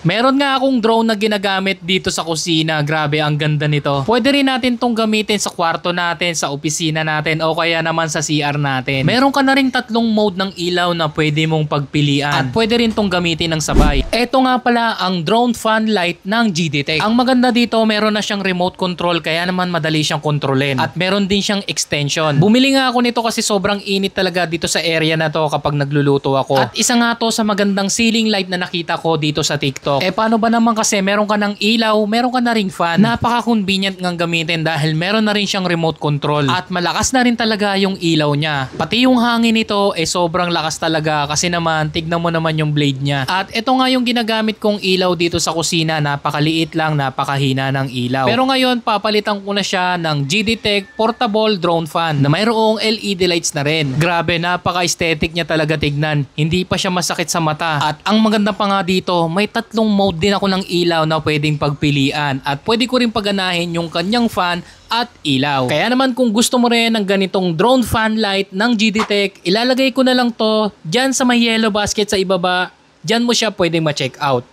Meron nga akong drone na ginagamit dito sa kusina. Grabe, ang ganda nito. Pwede rin natin tong gamitin sa kwarto natin, sa opisina natin, o kaya naman sa CR natin. Meron ka na ring tatlong mode ng ilaw na pwede mong pagpilian. At pwede rin tong gamitin ng sabay. Ito nga pala ang drone fan light ng GDTech. Ang maganda dito, meron na siyang remote control, kaya naman madali siyang kontrolin. At meron din siyang extension. Bumili nga ako nito kasi sobrang init talaga dito sa area na to kapag nagluluto ako. At isa nga to sa magandang ceiling light na nakita ko dito sa TikTok. Paano ba naman kasi meron ka ng ilaw, meron ka na ring fan. Napaka-convenient ngang gamitin dahil meron na rin siyang remote control. At malakas na rin talaga yung ilaw niya. Pati yung hangin nito sobrang lakas talaga kasi naman tignan mo naman yung blade niya. At ito nga yung ginagamit kong ilaw dito sa kusina. Napakaliit lang, napakahina ng ilaw. Pero ngayon papalitan ko na siya ng GDTech portable drone fan na mayroong LED lights na rin. Grabe, napaka-aesthetic niya talaga tignan. Hindi pa siya masakit sa mata. At ang maganda pa nga dito, may tatlong mode din ako ng ilaw na pwedeng pagpilian at pwede ko rin paganahin yung kanyang fan at ilaw. Kaya naman kung gusto mo rin ng ganitong drone fan light ng GDTech, ilalagay ko na lang to dyan sa may yellow basket sa ibaba. Dyan mo siya pwedeng ma-check out.